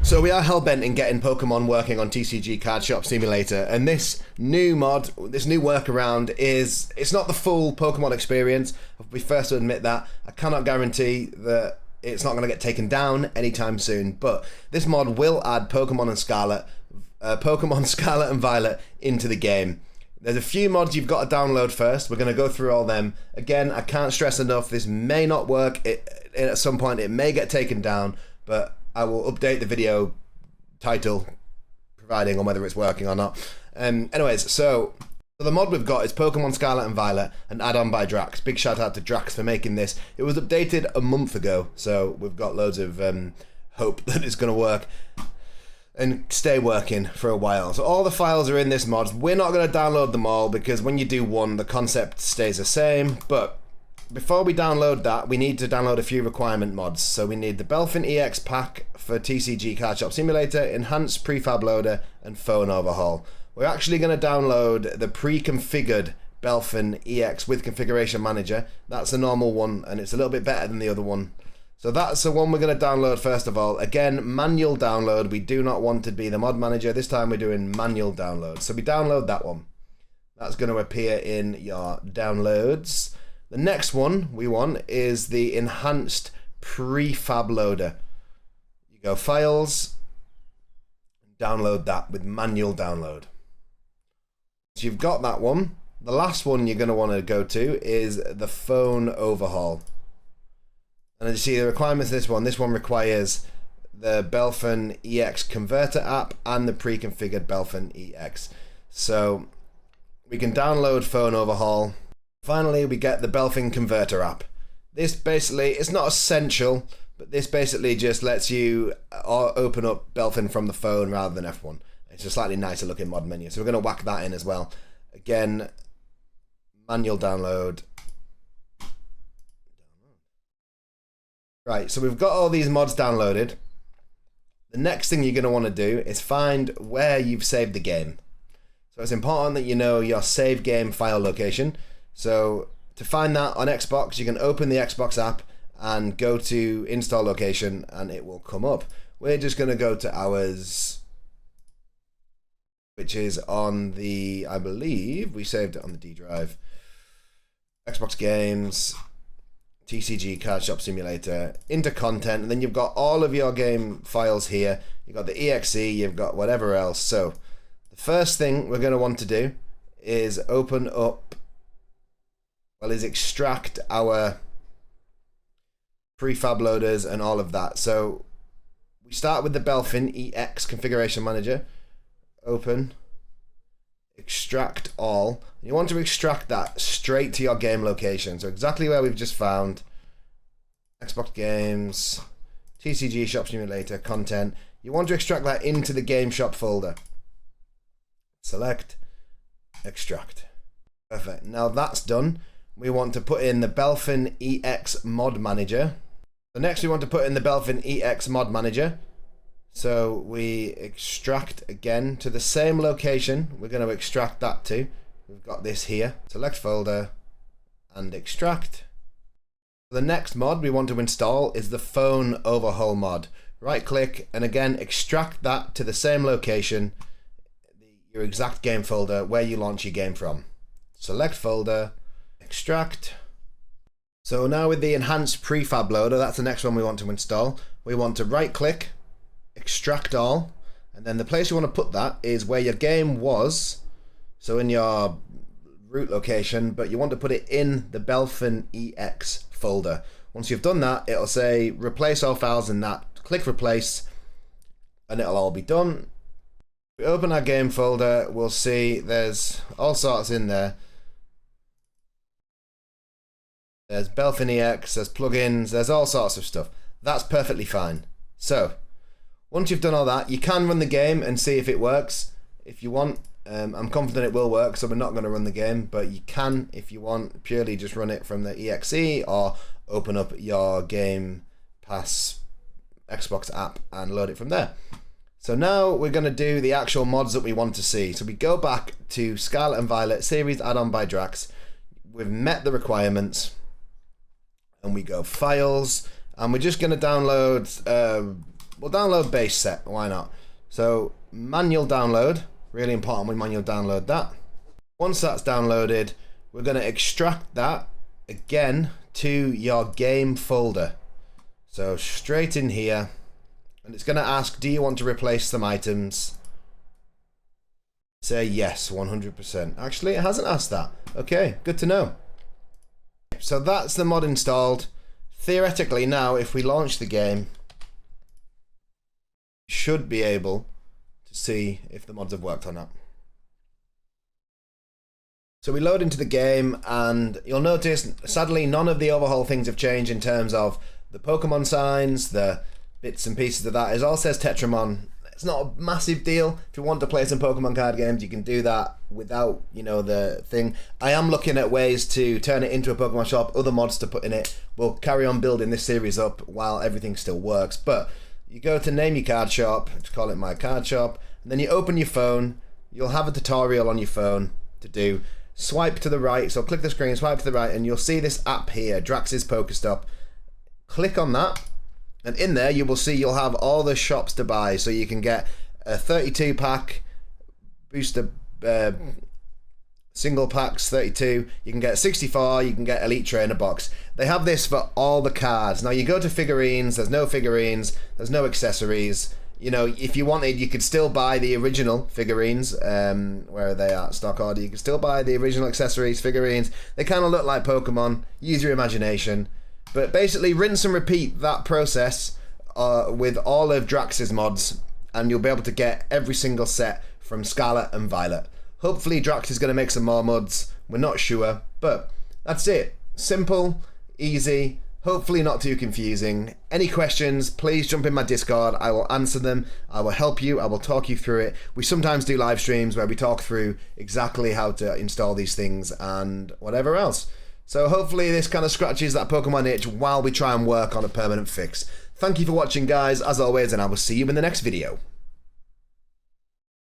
So we are hellbent in getting Pokemon working on TCG Card Shop Simulator, and this new mod, this new workaround it's not the full Pokemon experience. I'll be first to admit that. I cannot guarantee that it's not going to get taken down anytime soon, but this mod will add Pokemon Scarlet and Violet into the game. There's a few mods you've got to download first. We're going to go through all them. Again, I can't stress enough, this may not work. At some point it may get taken down, but I will update the video title, providing on whether it's working or not. Anyways, so the mod we've got is Pokemon Scarlet and Violet, an add-on by Drax. Big shout out to Drax for making this. It was updated a month ago, so we've got loads of hope that it's going to work and stay working for a while. So all the files are in this mod. We're not going to download them all because when you do one, the concept stays the same, but before we download that, we need to download a few requirement mods. So we need the Belfin EX pack for TCG Card Shop Simulator, Enhanced Prefab Loader, and Phone Overhaul. We're actually going to download the pre-configured Belfin EX with Configuration Manager. That's a normal one, and it's a little bit better than the other one. So that's the one we're going to download first of all. Again, manual download. We do not want to be the mod manager. This time we're doing manual download. So we download that one. That's going to appear in your downloads. The next one we want is the Enhanced Prefab Loader. You go Files, download that with manual download. So you've got that one. The last one you're going to want to go to is the Phone Overhaul. And as you see, the requirements of this one requires the Belfin EX Converter app and the pre-configured Belfin EX. So we can download Phone Overhaul. Finally, we get the Belfin Converter app. This basically, it's not essential, but this basically just lets you open up Belfin from the phone rather than F1. It's a slightly nicer looking mod menu, so we're going to whack that in as well. Again, manual download. Right, so we've got all these mods downloaded. The next thing you're going to want to do is find where you've saved the game. So it's important that you know your save game file location. So to find that on Xbox, you can open the Xbox app and go to install location and it will come up. We're just going to go to ours, which is on the, I believe we saved it on the D drive. Xbox games, TCG Card Shop Simulator, into content, and then you've got all of your game files here. You've got the EXE, you've got whatever else. So the first thing we're going to want to do is open up, is extract our prefab loaders and all of that. So we start with the Belfin EX Configuration Manager. Open, extract all. You want to extract that straight to your game location. So exactly where we've just found. Xbox games, TCG Shop Simulator, content. You want to extract that into the Game Shop folder. Select, extract. Perfect. Now that's done. We want to put in the Belfin EX Mod Manager. So next we want to put in the Belfin EX Mod Manager. So we extract again to the same location. We're going to extract that to. We've got this here. Select folder and extract. The next mod we want to install is the Phone Overhaul mod. Right click and again extract that to the same location, your exact game folder where you launch your game from. Select folder, extract. So now with the Enhanced Prefab Loader, that's the next one we want to install. We want to right click, extract all, and then the place you want to put that is where your game was, so in your root location, but you want to put it in the Belfin EX folder. Once you've done that, it'll say replace all files in that. Click replace and it'll all be done. We open our game folder, we'll see there's all sorts in there. There's Belfin EX, there's plugins, there's all sorts of stuff. That's perfectly fine. So once you've done all that, you can run the game and see if it works if you want. I'm confident it will work, so we're not going to run the game, but you can, if you want, purely just run it from the EXE or open up your Game Pass Xbox app and load it from there. So now we're going to do the actual mods that we want to see. So we go back to Scarlet and Violet Series Add-on by Drax. We've met the requirements and we go Files, and we're just going to download we'll download base set, why not? So manual download, really important we manual download that. Once that's downloaded, we're going to extract that again to your game folder. So straight in here, and it's going to ask, do you want to replace some items? Say yes, 100%. Actually, it hasn't asked that. Okay, good to know. So that's the mod installed. Theoretically now, if we launch the game, we should be able to see if the mods have worked or not. So we load into the game, and you'll notice, sadly, none of the overhaul things have changed in terms of the Pokemon signs, the bits and pieces of that. It all says Tetramon. It's not a massive deal. If you want to play some Pokemon card games, you can do that without, you know, the thing. I am looking at ways to turn it into a Pokemon shop, other mods to put in it. We'll carry on building this series up while everything still works. But you go to name your card shop, just call it my card shop, and then you open your phone. You'll have a tutorial on your phone to do. Swipe to the right, so click the screen, swipe to the right, and you'll see this app here, Drax's Pokestop. Click on that. And in there, you will see you'll have all the shops to buy. So you can get a 32 pack, booster, single packs, 32. You can get 64, you can get Elite Trainer box. They have this for all the cards. Now you go to figurines, there's no figurines, there's no accessories. You know, if you wanted, you could still buy the original figurines, where are they at, stock order. You can still buy the original accessories, figurines. They kind of look like Pokemon. Use your imagination. But basically, rinse and repeat that process with all of Drax's mods, and you'll be able to get every single set from Scarlet and Violet. Hopefully, Drax is going to make some more mods. We're not sure, but that's it. Simple, easy, hopefully not too confusing. Any questions, please jump in my Discord. I will answer them. I will help you. I will talk you through it. We sometimes do live streams where we talk through exactly how to install these things and whatever else. So hopefully this kind of scratches that Pokemon itch while we try and work on a permanent fix. Thank you for watching, guys, as always, and I will see you in the next video.